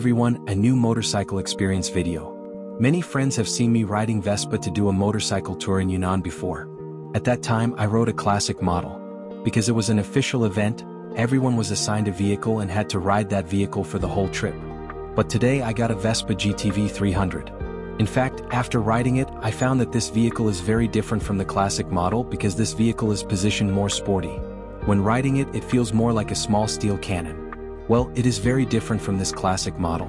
everyone, a new motorcycle experience video. Many friends have seen me riding Vespa to do a motorcycle tour in Yunnan before. At that time I rode a classic model. Because it was an official event, everyone was assigned a vehicle and had to ride that vehicle for the whole trip. But today I got a Vespa GTV300. In fact, after riding it, I found that this vehicle is very different from the classic model because this vehicle is positioned more sporty. When riding it, it feels more like a small steel cannon. Well, it is very different from this classic model.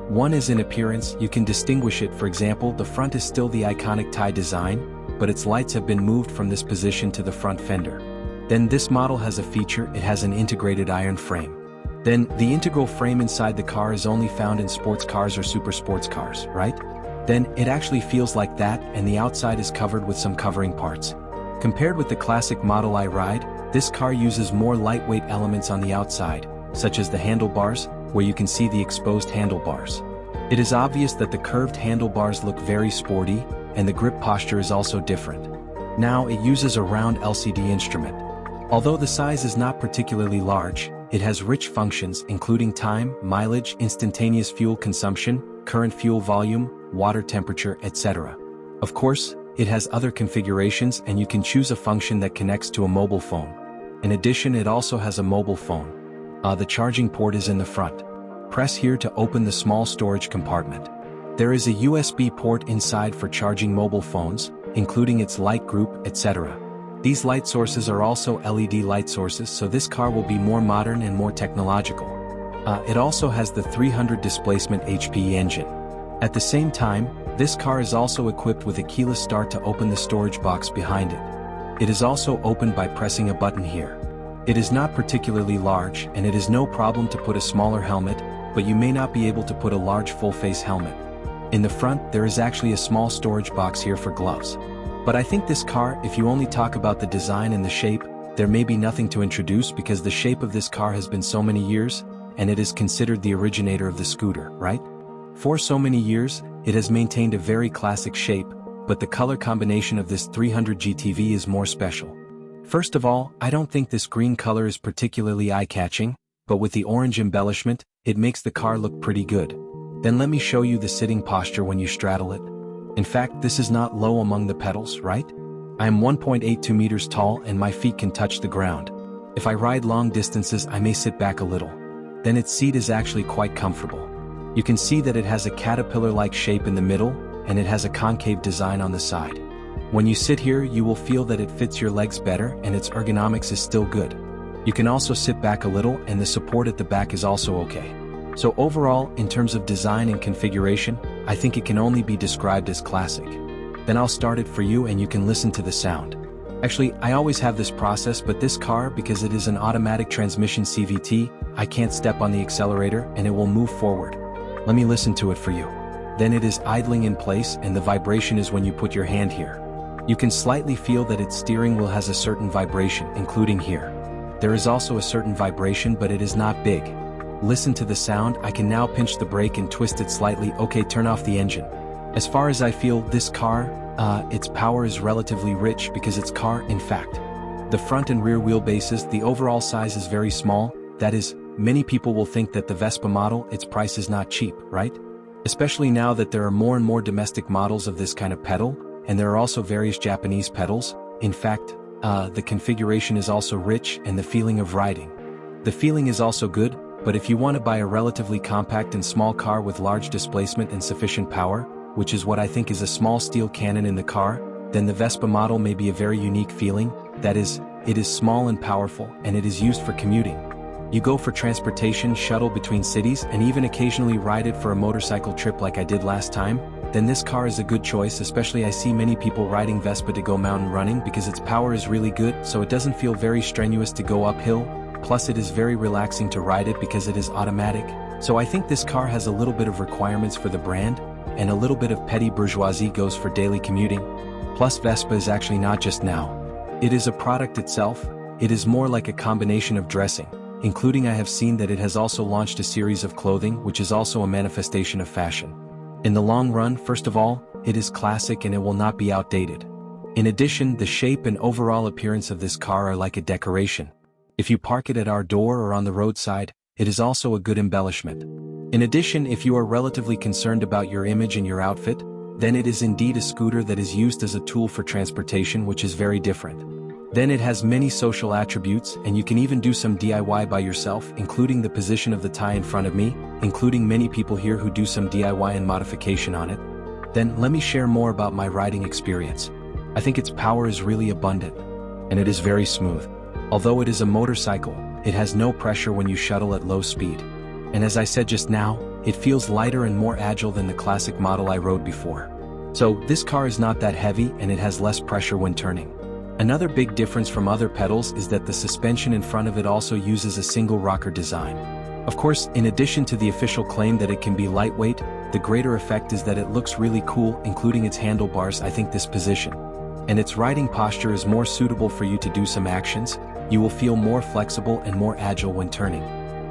One is in appearance, you can distinguish it. For example, the front is still the iconic tie design, but its lights have been moved from this position to the front fender. Then this model has a feature, it has an integrated iron frame. Then, the integral frame inside the car is only found in sports cars or super sports cars, right? Then, it actually feels like that, and the outside is covered with some covering parts. Compared with the classic model I ride, this car uses more lightweight elements on the outside, such as the handlebars, where you can see the exposed handlebars. It is obvious that the curved handlebars look very sporty, and the grip posture is also different. Now it uses a round LCD instrument. Although the size is not particularly large, it has rich functions including time, mileage, instantaneous fuel consumption, current fuel volume, water temperature, etc. Of course, it has other configurations and you can choose a function that connects to a mobile phone. In addition, it also has a mobile phone. The charging port is in the front. Press here to open the small storage compartment. There is a USB port inside for charging mobile phones, including its light group, etc. These light sources are also LED light sources, so this car will be more modern and more technological. It also has the 300 displacement HP engine. At the same time, this car is also equipped with a keyless start to open the storage box behind it. It is also opened by pressing a button here. It is not particularly large and it is no problem to put a smaller helmet, but you may not be able to put a large full-face helmet. In the front, there is actually a small storage box here for gloves. But I think this car, if you only talk about the design and the shape, there may be nothing to introduce because the shape of this car has been so many years, and it is considered the originator of the scooter, right? For so many years, it has maintained a very classic shape, but the color combination of this 300 GTV is more special. First of all, I don't think this green color is particularly eye-catching, but with the orange embellishment, it makes the car look pretty good. Then let me show you the sitting posture when you straddle it. In fact, this is not low among the pedals, right? I am 1.82 meters tall and my feet can touch the ground. If I ride long distances, I may sit back a little. Then its seat is actually quite comfortable. You can see that it has a caterpillar-like shape in the middle, and it has a concave design on the side. When you sit here, you will feel that it fits your legs better and its ergonomics is still good. You can also sit back a little and the support at the back is also okay. So overall, in terms of design and configuration, I think it can only be described as classic. Then I'll start it for you and you can listen to the sound. Actually, I always have this process, but this car, because it is an automatic transmission CVT, I can't step on the accelerator and it will move forward. Let me listen to it for you. Then it is idling in place and the vibration is when you put your hand here. You can slightly feel that its steering wheel has a certain vibration, including here. There is also a certain vibration, but it is not big. Listen to the sound. I can now pinch the brake and twist it slightly. Okay, turn off the engine. As far as I feel, this car, its power is relatively rich because its car, in fact. The front and rear wheelbases, the overall size is very small. That is, many people will think that the Vespa model, its price is not cheap, right? Especially now that there are more and more domestic models of this kind of pedal, and there are also various Japanese pedals. In fact, the configuration is also rich and the feeling of riding. The feeling is also good, but if you want to buy a relatively compact and small car with large displacement and sufficient power, which is what I think is a small steel cannon in the car, then the Vespa model may be a very unique feeling. That is, it is small and powerful and it is used for commuting. You go for transportation, shuttle between cities, and even occasionally ride it for a motorcycle trip like I did last time, then this car is a good choice. Especially I see many people riding Vespa to go mountain running because its power is really good, so it doesn't feel very strenuous to go uphill, plus it is very relaxing to ride it because it is automatic. So I think this car has a little bit of requirements for the brand, and a little bit of petty bourgeoisie goes for daily commuting. Plus Vespa is actually not just now. It is a product itself, it is more like a combination of dressing, including I have seen that it has also launched a series of clothing which is also a manifestation of fashion. In the long run, first of all, it is classic and it will not be outdated. In addition, the shape and overall appearance of this car are like a decoration. If you park it at our door or on the roadside, it is also a good embellishment. In addition, if you are relatively concerned about your image and your outfit, then it is indeed a scooter that is used as a tool for transportation, which is very different. Then it has many social attributes, and you can even do some DIY by yourself, including the position of the tie in front of me, including many people here who do some DIY and modification on it. Then let me share more about my riding experience. I think its power is really abundant, and it is very smooth. Although it is a motorcycle, it has no pressure when you shuttle at low speed. And as I said just now, it feels lighter and more agile than the classic model I rode before. So this car is not that heavy and it has less pressure when turning. Another big difference from other pedals is that the suspension in front of it also uses a single rocker design. Of course, in addition to the official claim that it can be lightweight, the greater effect is that it looks really cool, including its handlebars. I think this position and its riding posture is more suitable for you to do some actions. You will feel more flexible and more agile when turning.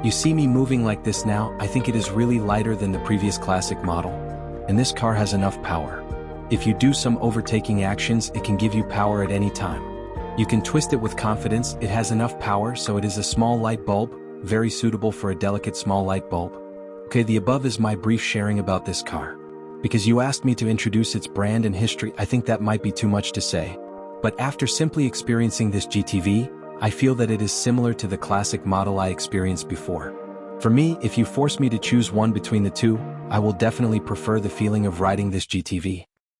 You see me moving like this now. I think it is really lighter than the previous classic model. And this car has enough power. If you do some overtaking actions, it can give you power at any time. You can twist it with confidence. It has enough power, so it is a small light bulb, very suitable for a delicate small light bulb. Okay, the above is my brief sharing about this car. Because you asked me to introduce its brand and history, I think that might be too much to say. But after simply experiencing this GTV, I feel that it is similar to the classic model I experienced before. For me, if you force me to choose one between the two, I will definitely prefer the feeling of riding this GTV.